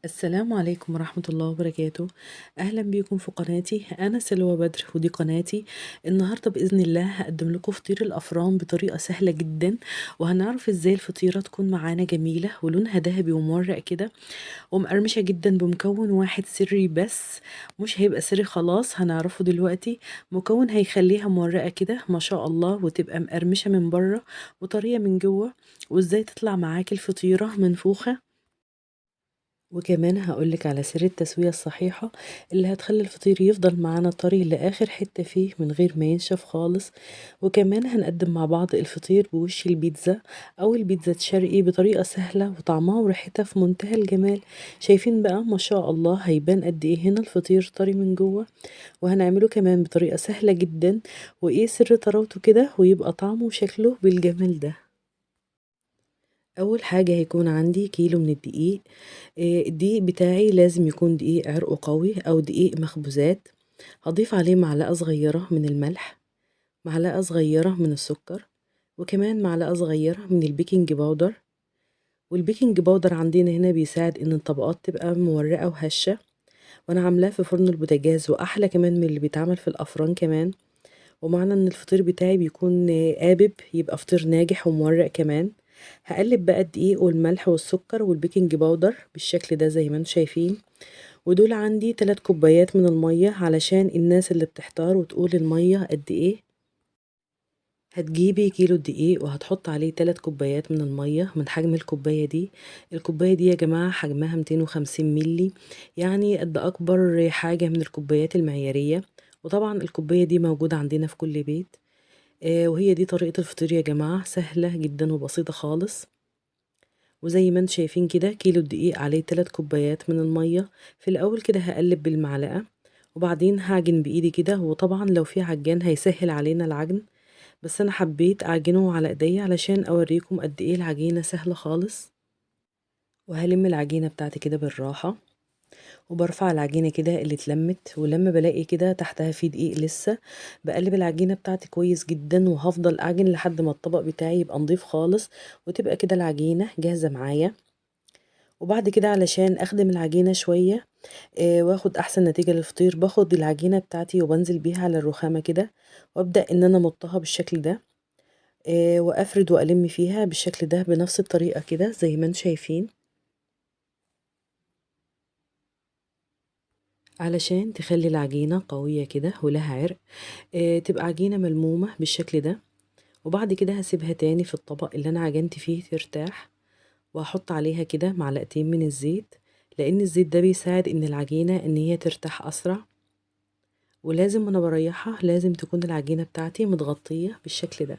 السلام عليكم ورحمة الله وبركاته. أهلا بيكم في قناتي، أنا سلوى بدر ودي قناتي. النهاردة بإذن الله هقدم لكم فطير الأفران بطريقة سهلة جدا، وهنعرف ازاي الفطيرة تكون معانا جميلة ولونها ذهبي ومورق كده ومقرمشة جدا بمكون واحد سري بس. مش هيبقى سري، خلاص هنعرفه دلوقتي. مكون هيخليها مورقة كده ما شاء الله، وتبقى مقرمشة من بره وطرية من جوه، وازاي تطلع معاك الفطيرة منفوخة. وكمان هقولك على سر التسوية الصحيحة اللي هتخلي الفطير يفضل معانا طري لآخر حتة فيه من غير ما ينشف خالص. وكمان هنقدم مع بعض الفطير بوش البيتزا أو البيتزا الشرقي بطريقة سهلة وطعمها وريحتها في منتهى الجمال. شايفين بقى ما شاء الله هيبان قد ايه هنا الفطير طري من جوه. وهنعمله كمان بطريقة سهلة جدا، وايه سر طراوته كده ويبقى طعمه وشكله بالجمال ده. اول حاجة هيكون عندي كيلو من الدقيق. الدقيق بتاعي لازم يكون دقيق عرقه قوي او دقيق مخبوزات. هضيف عليه معلقة صغيرة من الملح، معلقة صغيرة من السكر، وكمان معلقة صغيرة من البيكنج باودر. والبيكنج باودر عندنا هنا بيساعد ان الطبقات تبقى مورقة وهشة، وانا عاملاه في فرن البوتاجاز واحلى كمان من اللي بيتعمل في الافران كمان. ومعنى ان الفطير بتاعي بيكون قابب يبقى فطير ناجح ومورق كمان. هقلب بقى الدقيق والملح والسكر والبيكنج باودر بالشكل ده زي ما انتم شايفين. ودول عندي 3 كوبايات من المية علشان الناس اللي بتحتار وتقول المية قد ايه. هتجيبي كيلو دقيق وهتحط عليه 3 كوبايات من المية من حجم الكوباية دي. الكوباية دي يا جماعة حجمها 250 ملي، يعني قد أكبر حاجة من الكوبايات المعيارية. وطبعا الكوباية دي موجودة عندنا في كل بيت. وهي دي طريقة الفطير يا جماعة، سهلة جدا وبسيطة خالص. وزي ما انتم شايفين كده كيلو الدقيق عليه 3 كوبايات من المية. في الأول كده هقلب بالمعلقة، وبعدين هعجن بإيدي كده، وطبعا لو في عجان هيسهل علينا العجن، بس أنا حبيت أعجنه على إيديا علشان أوريكم قد إيه العجينة سهلة خالص. وهلم العجينة بتاعتي كده بالراحة، وبرفع العجينة كده اللي اتلمت، ولما بلاقي كده تحتها في دقيق لسه بقلب العجينة بتاعتي كويس جدا، وهفضل أعجن لحد ما الطبق بتاعي يبقى نضيف خالص، وتبقى كده العجينة جاهزة معايا. وبعد كده علشان أخدم العجينة شوية واخد أحسن نتيجة للفطير، باخد العجينة بتاعتي وبنزل بيها على الرخامة كده، وأبدأ إن أنا أمطها بالشكل ده. وأفرد وألم فيها بالشكل ده بنفس الطريقة كده زي ما انتم شايفين، علشان تخلي العجينة قوية كده ولها عرق. تبقى عجينة ملمومة بالشكل ده. وبعد كده هسيبها تاني في الطبق اللي أنا عجنت فيه ترتاح، وهحط عليها كده معلقتين من الزيت، لأن الزيت ده بيساعد إن العجينة إن هي ترتاح أسرع. ولازم وأنا بريحها لازم تكون العجينة بتاعتي متغطية بالشكل ده.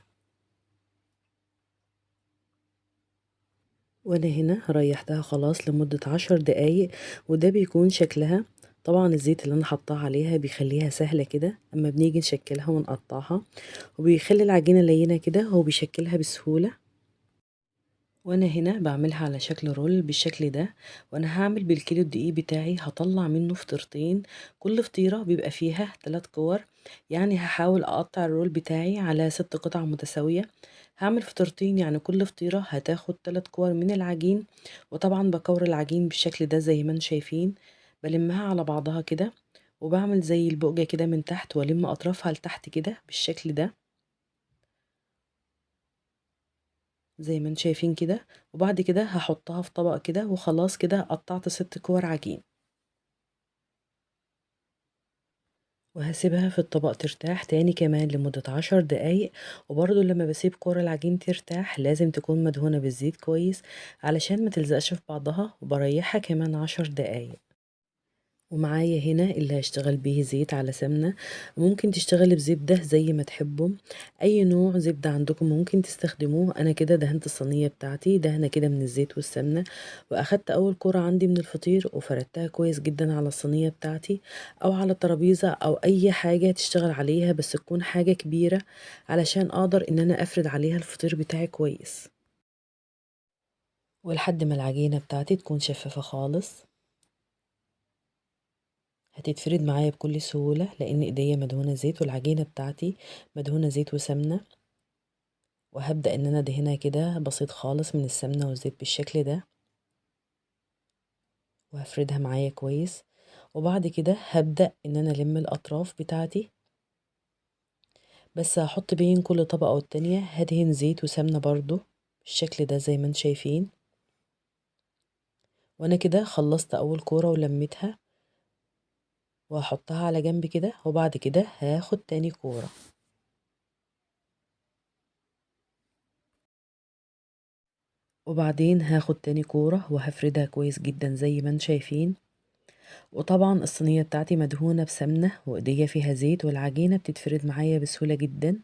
وانا هنا ريحتها خلاص لمدة 10 دقايق، وده بيكون شكلها. طبعا الزيت اللي انا حطاه عليها بيخليها سهلة كده اما بنيجي نشكلها ونقطعها، وبيخلي العجينة لينة كده وبيشكلها بسهولة. وانا هنا بعملها على شكل رول بالشكل ده. وانا هعمل بالكيلو الدقيق بتاعي هطلع منه فطيرتين، كل فطيرة بيبقى فيها 3 كور. يعني هحاول اقطع الرول بتاعي على 6 قطع متساوية. هعمل فطيرتين يعني كل فطيرة هتاخد 3 كور من العجين. وطبعا بكور العجين بالشكل ده زي ما انتم شايفين، بلمها على بعضها كده، وبعمل زي البقجة كده من تحت والم اطرافها لتحت كده بالشكل ده زي ما انتم شايفين كده. وبعد كده هحطها في طبق كده، وخلاص كده قطعت 6 كور عجين. وهسيبها في الطبق ترتاح تاني كمان لمدة 10 دقايق. وبرضو لما بسيب كور العجين ترتاح لازم تكون مدهونة بالزيت كويس علشان ما تلزقش في بعضها، وبريحها كمان 10 دقايق. ومعايا هنا اللي هشتغل بيه زيت على سمنة. ممكن تشتغل بزبدة زي ما تحبوا، اي نوع زبدة عندكم ممكن تستخدموه. انا كده دهنت الصينية بتاعتي دهنة كده من الزيت والسمنة، واخدت اول كرة عندي من الفطير وفردتها كويس جدا على الصينية بتاعتي، او على ترابيزة او اي حاجة تشتغل عليها، بس تكون حاجة كبيرة علشان اقدر ان انا افرد عليها الفطير بتاعي كويس. ولحد ما العجينة بتاعتي تكون شفافة خالص، هتتفرد معايا بكل سهولة لأن ايديا مدهونة زيت والعجينة بتاعتي مدهونة زيت وسمنة. وهبدأ ان انا ادهنها كده بسيط خالص من السمنة والزيت بالشكل ده. وهفردها معايا كويس. وبعد كده هبدأ ان انا الم الاطراف بتاعتي، بس هحط بين كل طبقة والتانية هدهن زيت وسمنة برضو بالشكل ده زي ما انتم شايفين. وانا كده خلصت اول كورة ولميتها وهحطها على جنب كده، وبعد كده هاخد تاني كورة وبعدين هاخد تاني كورة وهفردها كويس جدا زي ما انتم شايفين. وطبعا الصينية بتاعتي مدهونة بسمنة وايديا فيها زيت، والعجينة بتتفرد معايا بسهولة جدا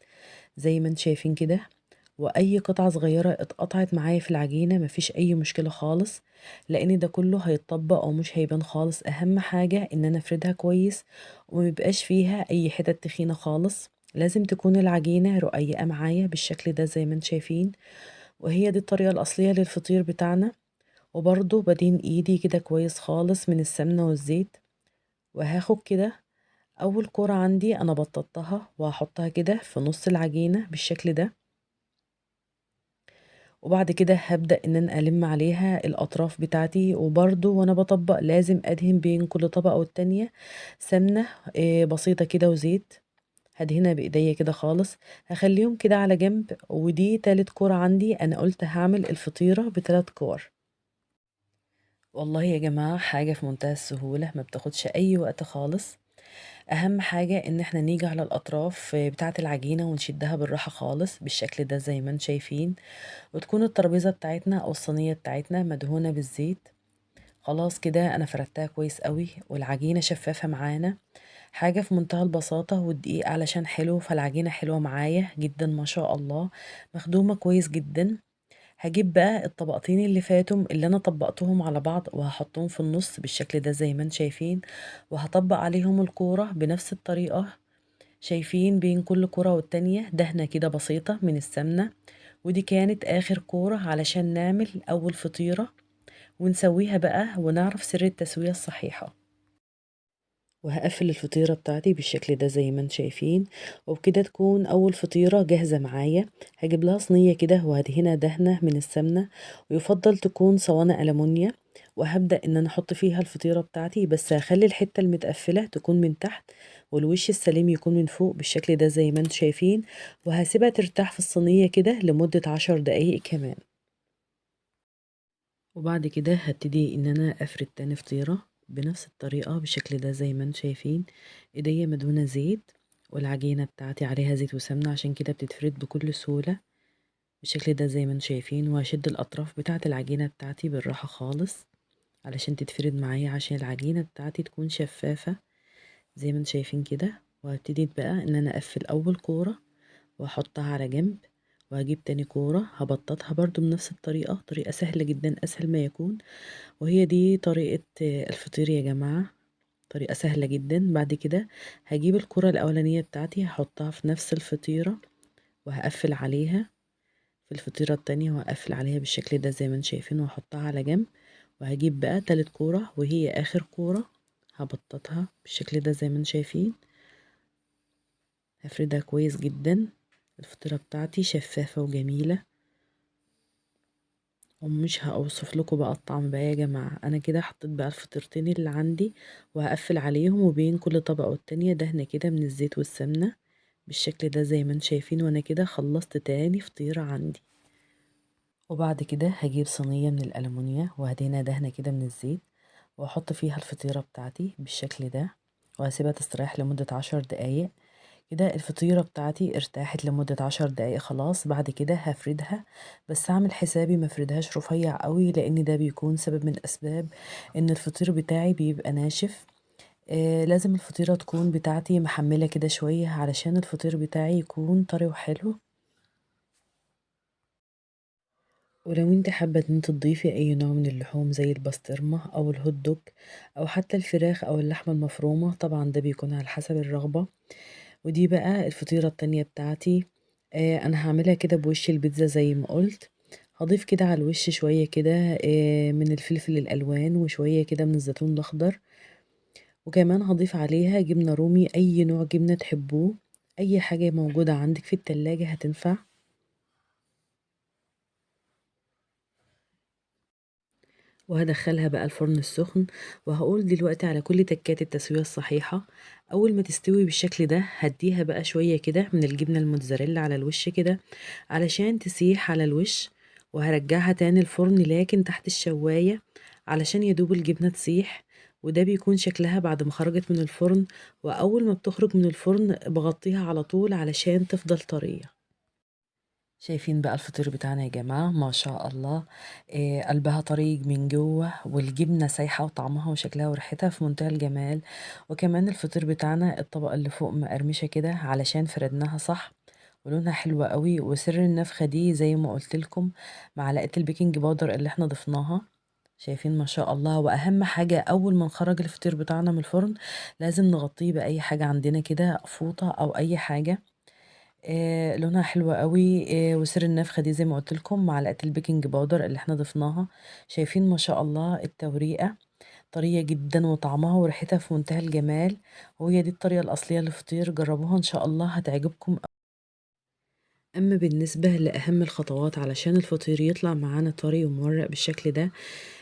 زي ما انتم شايفين كده. واي قطعة صغيرة اتقطعت معايا في العجينة مفيش اي مشكلة خالص، لان ده كله هيتطبق او مش هيبان خالص. اهم حاجة ان انا افردها كويس وميبقاش فيها اي حتت تخينة خالص. لازم تكون العجينة رقيقة معايا بالشكل ده زي ما انتم شايفين، وهي دي الطريقة الاصلية للفطير بتاعنا. وبرضه بدين ايدي كده كويس خالص من السمنة والزيت، وهاخد كده اول كرة عندي انا بططتها وهحطها كده في نص العجينة بالشكل ده. وبعد كده هبدأ ان انا الم عليها الاطراف بتاعتي، وبرضو وانا بطبق لازم ادهن بين كل طبقة والتانية سمنة بسيطة كده وزيت. هدهنها بايديا كده خالص، هخليهم كده على جنب. ودي تالت كورة عندي، انا قلت هعمل الفطيرة بتلات كور. والله يا جماعة حاجة في منتهى السهولة، ما بتاخدش اي وقت خالص. اهم حاجة ان احنا نيجي على الاطراف بتاعة العجينة ونشدها بالراحة خالص بالشكل ده زي ما انتم شايفين، وتكون الترابيزة بتاعتنا او الصينية بتاعتنا مدهونة بالزيت. خلاص كده انا فردتها كويس قوي والعجينة شفافة معانا. حاجة في منتهى البساطة، والدقيق علشان حلو فالعجينة حلوة معايا جدا ما شاء الله، مخدومة كويس جدا. هجيب بقى الطبقتين اللي فاتوا اللي انا طبقتهم على بعض وهحطهم في النص بالشكل ده زي ما انتم شايفين، وهطبق عليهم الكورة بنفس الطريقة. شايفين بين كل كرة والتانية دهنة كده بسيطة من السمنة. ودي كانت آخر كورة علشان نعمل أول فطيرة ونسويها بقى ونعرف سر التسوية الصحيحة. وهقفل الفطيرة بتاعتي بالشكل ده زي ما انتم شايفين، وبكده تكون أول فطيرة جاهزة معايا. هجيب لها صينية كده وهدهنها دهنة من السمنة، ويفضل تكون صواني ألمونيا. وهبدأ إن أنا أحط فيها الفطيرة بتاعتي، بس هخلي الحتة المتقفلة تكون من تحت والوش السليم يكون من فوق بالشكل ده زي ما انتم شايفين. وهسيبها ترتاح في الصينية كده لمدة 10 دقايق كمان. وبعد كده هبتدي ان انا افرد تاني فطيرة بنفس الطريقة بالشكل ده زي ما انتم شايفين. ايديا مدهونة زيت والعجينة بتاعتي عليها زيت وسمنة، عشان كده بتتفرد بكل سهولة بالشكل ده زي ما انتم شايفين. وهشد الاطراف بتاعت العجينة بتاعتي بالراحة خالص علشان تتفرد معايا، عشان العجينة بتاعتي تكون شفافة زي ما انتم شايفين كده. وهبتدي بقى ان انا اقفل اول كورة واحطها على جنب، وهجيب تاني كورة هبططها برضو بنفس الطريقة، طريقة سهلة جدا اسهل ما يكون. وهي دي طريقة الفطير يا جماعة، طريقة سهلة جدا. بعد كده هجيب الكرة الأولانية بتاعتي هحطها في نفس الفطيرة وهقفل عليها في الفطيرة التانية، وهقفل عليها بالشكل ده زي ما انتم شايفين وهحطها على جنب. وهجيب بقى تالت كورة وهي آخر كورة هبططها بالشكل ده زي ما انتم شايفين. هفردها كويس جدا. الفطيرة بتاعتي شفافة وجميلة، ومش هأوصف لكم بقى الطعم بقى يا جماعة. انا كده حطيت بقى الفطيرتين اللي عندي وهقفل عليهم، وبين كل طبقة والتانية دهنة كده من الزيت والسمنة بالشكل ده زي ما انتم شايفين. وانا كده خلصت تاني فطيرة عندي. وبعد كده هجيب صينية من الألمونيا وهدهنها دهنة كده من الزيت، واحط فيها الفطيرة بتاعتي بالشكل ده، وهسيبها تستريح لمدة 10 دقايق. كده الفطيرة بتاعتي ارتاحت لمدة 10 دقايق خلاص. بعد كده هفردها، بس هعمل حسابي مفردهاش رفيع قوي، لان ده بيكون سبب من اسباب ان الفطير بتاعي بيبقى ناشف. لازم الفطيرة تكون بتاعتي محملة كده شوية علشان الفطير بتاعي يكون طري وحلو. ولو انت حابة ان انت تضيفي اي نوع من اللحوم زي البسطرمة او الهوت دوج او حتى الفراخ او اللحمة المفرومة، طبعا ده بيكون على حسب الرغبة. ودي بقى الفطيرة التانية بتاعتي. انا هعملها كده بوش البيتزا زي ما قلت. هضيف كده على الوش شوية كده من الفلفل الألوان وشوية كده من الزيتون الأخضر، وكمان هضيف عليها جبنة رومي، أي نوع جبنة تحبوه، أي حاجة موجودة عندك في التلاجة هتنفع. وهدخلها بقى الفرن السخن، وهقول دلوقتي على كل تكات التسوية الصحيحة. اول ما تستوي بالشكل ده هديها بقى شوية كده من الجبنة الموتزاريلا على الوش كده علشان تسيح على الوش، وهرجعها تاني الفرن لكن تحت الشواية علشان يدوب الجبنة تسيح. وده بيكون شكلها بعد ما خرجت من الفرن، واول ما بتخرج من الفرن بغطيها على طول علشان تفضل طرية. شايفين بقى الفطير بتاعنا يا جماعة، ما شاء الله. قلبها طري من جوه، والجبنة سايحة وطعمها وشكلها وريحتها في منتهى الجمال. وكمان الفطير بتاعنا الطبقة اللي فوق مقرمشة كده علشان فردناها صح، ولونها حلوة قوي. وسر النفخة دي زي ما قلت لكم معلقة البيكنج باودر اللي احنا ضفناها. شايفين ما شاء الله. واهم حاجة اول ما نخرج الفطير بتاعنا من الفرن لازم نغطيه بأي حاجة عندنا كده، فوطة او اي حاجة. لونها حلو أوي. وسر النفخة دي زي ما قُلت لكم معلقة البيكنج باودر اللي إحنا ضفناها. شايفين ما شاء الله التوريقة طرية جدًا، وطعمها وريحتها في منتهى الجمال. وهي دي الطريقة الأصلية للفطير، جربوها إن شاء الله هتعجبكم. أما بالنسبة لأهم الخطوات علشان الفطير يطلع معانا طري ومورق بالشكل ده،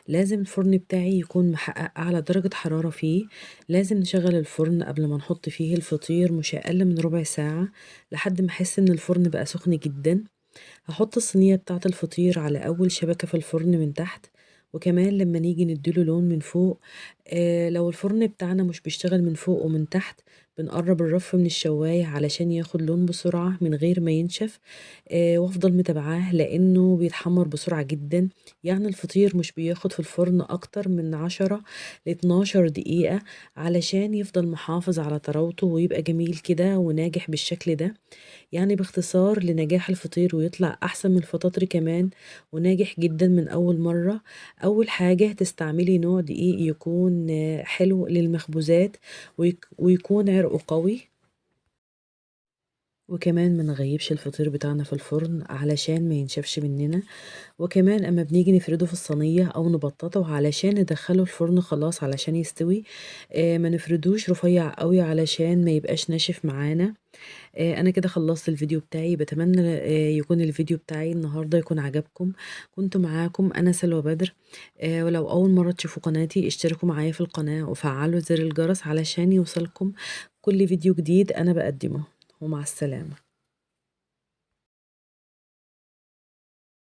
لازم الفرن بتاعي يكون محقق أعلى درجة حرارة فيه. لازم نشغل الفرن قبل ما نحط فيه الفطير مش أقل من ربع ساعة لحد ما أحس إن الفرن بقى سخن جدا. هحط الصينية بتاعة الفطير على أول شبكة في الفرن من تحت، وكمان لما نيجي نديله لون من فوق. لو الفرن بتاعنا مش بيشتغل من فوق ومن تحت بنقرب الرف من الشواية علشان ياخد لون بسرعة من غير ما ينشف. وافضل متابعاه لأنه بيتحمر بسرعة جدا. يعني الفطير مش بياخد في الفرن أكتر من 10 ل 12 دقيقة علشان يفضل محافظ على طراوته ويبقى جميل كده وناجح بالشكل ده. يعني باختصار لنجاح الفطير ويطلع أحسن من الفطاطري كمان وناجح جدا من أول مرة، أول حاجة تستعملي نوع دقيق يكون حلو للمخبوزات، ويكون عرقه قوي. وكمان ما نغيبش الفطير بتاعنا في الفرن علشان ما ينشفش مننا. وكمان اما بنيجي نفرده في الصينية او نبططه علشان ندخله الفرن خلاص علشان يستوي، ما نفردوش رفيع قوي علشان ما يبقاش ناشف معانا. انا كده خلصت الفيديو بتاعي، بتمنى يكون الفيديو بتاعي النهاردة يكون عجبكم. كنت معاكم انا سلوى بدر. ولو اول مرة تشوفوا قناتي اشتركوا معايا في القناة وفعلوا زر الجرس علشان يوصلكم كل فيديو جديد انا بقدمه. ومع السلامة.